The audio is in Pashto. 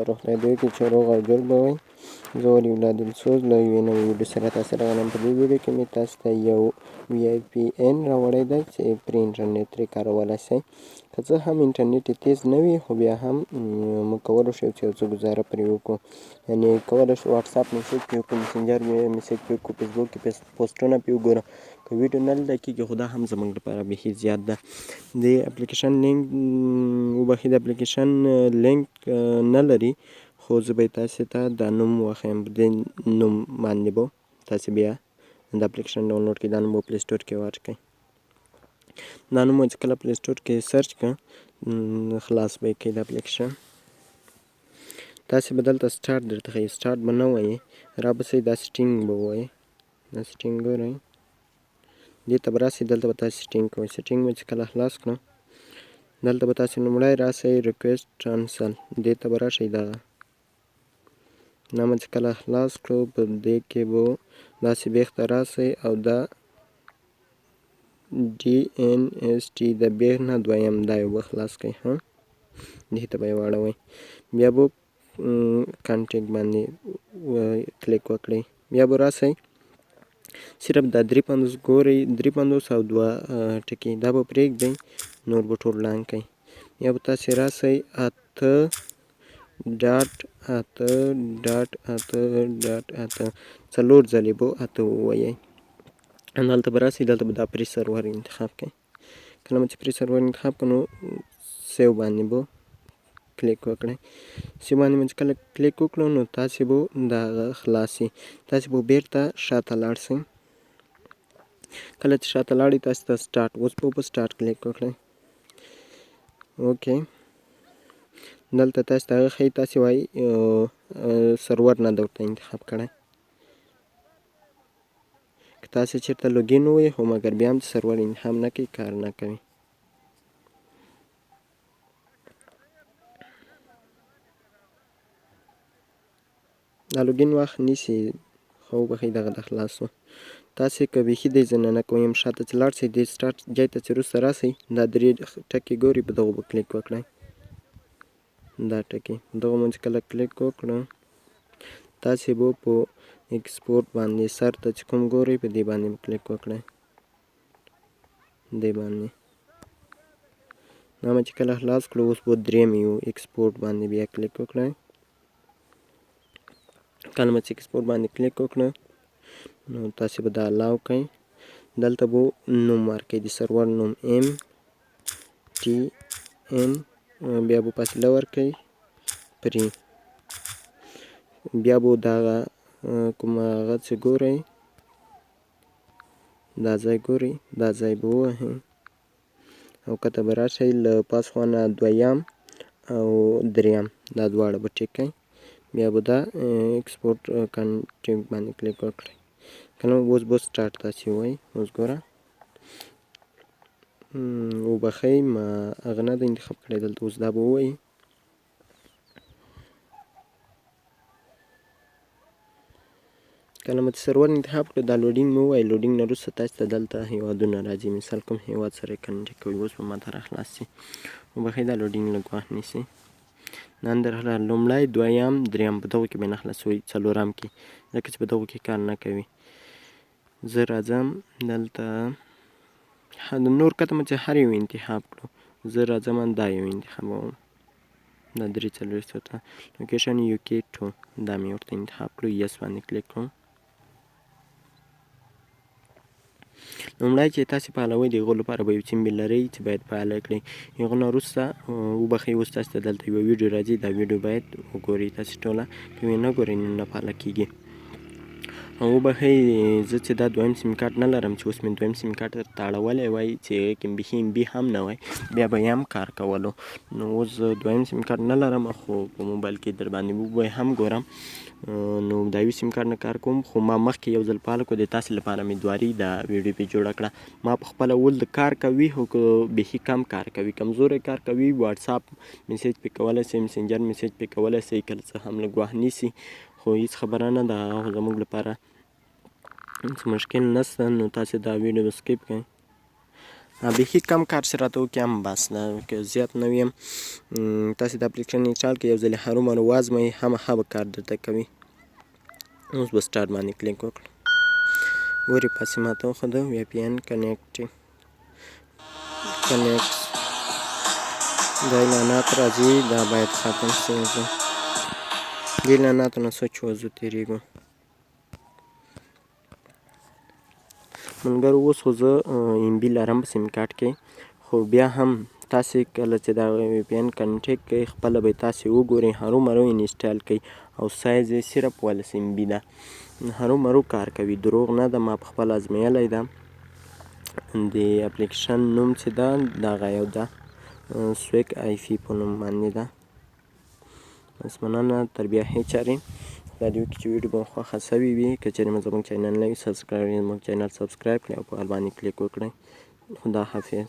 روغتیا دوی کې چې روغ او جوړ به وئ. زه ولي ولادالسوز له یوې نوې ویډیو سره تاسو راغلم. په دې ویډیو کې مې تاسو ته یو VPN راوړی دی چې پرې انټرنیټ ترې کارولی شئ. که څه هم انټرنیټ یې تیز نه وي خو بیا هم موږ کولی شو چې یو څه ګزاره پرې وکړو. یعنې کولی شو واټساپ میسیج پرې وکړو، مسنجر میسیج پرې وکړو، فیسبوک کې پوسټونه پرې وګورو. که ویډیو نه لیده کېږي خو دا هم زموږ لپاره بیخي زیات ده. د اپلیکیشن لینک وبخښئ د اپلیکیشن لینک نه لري خو زه به تاسې ته دا نوم وښیم. په دې نوم باندې به تاسې بیا د اپلیکیشن ډاونلوډ کړئ. دا نوم به پلی سټور کې واچوئ. دا نوم چې کله پلی سټور کې سرچ کړه خلاص به یې کړئ د اپلیکیشن. تاسې به دلته سټارټ درته ښیي. سټارټ به نه وایي، را به سئ دا سټینګ به ووایي. دا سټینګ ګورئ، دې ته به راسئ، دلته به تاسې سټینګ کوئ. سټینګ مې چې کله خلاص کړه دلته به تاسې لومړی راسئ ریکویسټ کانسل، دې ته به راشئ. دغه دا مې چې کله خلاص کړو په دې کې به داسې بیخ ته راسئ او دا DNST د بیخ نه دویم دا یو به خلاص کړئ. دې ته به یې واړوئ. بیا به کانټیکټ باندې کلیک وکړئ. بیا به راسئ صرف دا 53 ګورئ، 53 او 2 ټکي دا به پرېږدئ، نور به ټول لاند کړئ. یا به تاسې راسئ 8.8.8.8 څلور ځلې به 8 ووایئ. دلته به راسئ، دلته به دا پري سرور انتخاب کړئ. کله مو چې پري سرور انتخاب کړو نو سیو باندې به کلیک وکړئ. سیو باندې مو چې کله کلیک وکړو نو تاسې به دغه خلاص شي. تاسې به بیرته شاته لاړ شئ. کله چې شاته لاړئ تاسې ته سټارټ، اوس به په سټارټ کلیک وکړئ. اوکې، دلته تاسې ته هغه ښیي، تاسې وایي سرور نه ده ورته انتخاب کړی. که تاسې چېرته لوګین ووایئ خو مګر بیا هم چې سرور انتخاب نه کوي کار نه کوي. دا لوګین وخت نیسي خو وبښئ دغه د خلاص شو. تاسې که بیخي دې زه نه کوم شاته چې لاړ شئ دې سټارټ ځای ته چې وروسته راسئ دا 3 ټکي ګورئ په دغو به کلیک وکړئ. دا ټکي دغو مو چې کله کلیک وکړه تاسې به په ایکسپورټ باندې سر ته چې کوم ګورئ په دې باندې به کلیک وکړئ. دې باندې دا مو چې کله خلاص کړو اوس به دریم یو ایکسپورټ باندې بیا کلیک وکړئ. کله مو چې ایکسپورټ باندې کلیک وکړه نو تاسې به دا الاو کړئ. دلته به نوم ورکړئ، د سرور نوم MTN، بیا به فاصله ورکړئ پري. بیا به دغه کوم هغه چې ګورئ دا ځای ګورئ، دا ځای به ووهئ او کته به راشئ له پاس خوا نه دویم او دریم دا دواړه به ټیک کړئ. بیا به دا ایکسپورټ کانټیکټ باندې کلیک وکړئ. کله اوس به سټارټ تاسې ووایئ. اوس ګوره وبښئ ما هغه نه ده انتخاب کړی، دلته اوس دا به ووایئ. کله مو چې سرور انتخاب کړو دا لوډینګ مې ووایي. لوډینګ نه وروسته تاسې ته دلته هیوادونه راځي، مثال کوم هیواد سره یې کنټیکټ کوئ. اوس به ماته راخلاص شي. وبښئ دا لوډینګ لږ وخت نیسي. نندرهله لومړی دویم دریم په دغو کې به یې نه خلاصوئ، څلورم کې ځکه چې په دغو کې کار نه کوي. زه راځم دلته نور کته مو چې هر یو انتخاب کړو، زه راځم دا یو انتخابوم، دا 3 ته لوکیشن UK 2 دا مې ورته انتخاب کړو. یس باندې کلیک کوم. لومړی چې تاسې فعالوئ د هغو لپاره به یو سیمبل لرئ چې باید فعاله کړئ. هغو نه وروسته وبښئ اوس تاسې ته دلته یوه ویډیو راځي، دا ویډیو باید وګورئ تاسې ټوله. که یې نه ګورئ نو نه فعاله کېږي. وبښئ زه چې دا دویم سیم کارت نه لرم چې اوس مې دویم سیم کارت درته اړولی وای چې هغې کې بیخي MB هم نه وای بیا به یې هم کار کولو. نو اوس زه دویم سیم کارت نه لرم خو په موبایل کې در باندې به هم ګورم. نو دا یو سیم کارت نه کار کوم خو ما مخکې یو ځل فعاله کړو. د تاسې لپاره مې دواري دا ویډیو پې جوړه کړه. ما په خپله ول د کار کوي خو بیخي کم کار کوي، کمزوری کار کوي. واټساپ میسیج پې کولی شئ، مسنجر میسیج پې کولی شئ، کله څه هم لږ وخت نیسي خو هېڅ خبره نه ده، هغه زموږ لپاره هېڅ مشکل نشته. نو تاسې دا ویډیو سکیپ کړئ. بیخي کم کار چې راته وکړي هم بس ده، که زیات نه وي هم تاسې د اپلیکیشن انسټال کړئ، یو ځلې هرومرو وازموئ، همخا به کار درته کوي. اوس به سټارټ باندې کلیک وکړو. ګورئ پسې ماته وښوده VPN کنیکټ دا اعلانات راځي، دا باید ختم شي. زه د اعلاناتو نه سوچ وځو تېرېږو. ملګرو اوس خو زه MB لرم په سیم کارت کې، خو بیا هم تاسې کله چې دا VPN کنټیکټ کړئ خپله به یې تاسې وګورئ، هرومرو انسټال کړئ او سایز یې صرف 12 MB ده. هرومرو کار کوي، دروغ نه ده، ما پخپله ازمویلی ده. د اپلیکیشن نوم چې ده دغه یو ده سویک IP په نوم باندې ده. بس مننه تر بیا هې چارې. دا د چې ویډیو به مو خوښه سوې وي، که چېرې مو زموږ چینل نه وي سبسکرایب یې زموږ چینل سبسکرایب کړئ او په هر باندې کلیک وکړئ. خدا حافظ.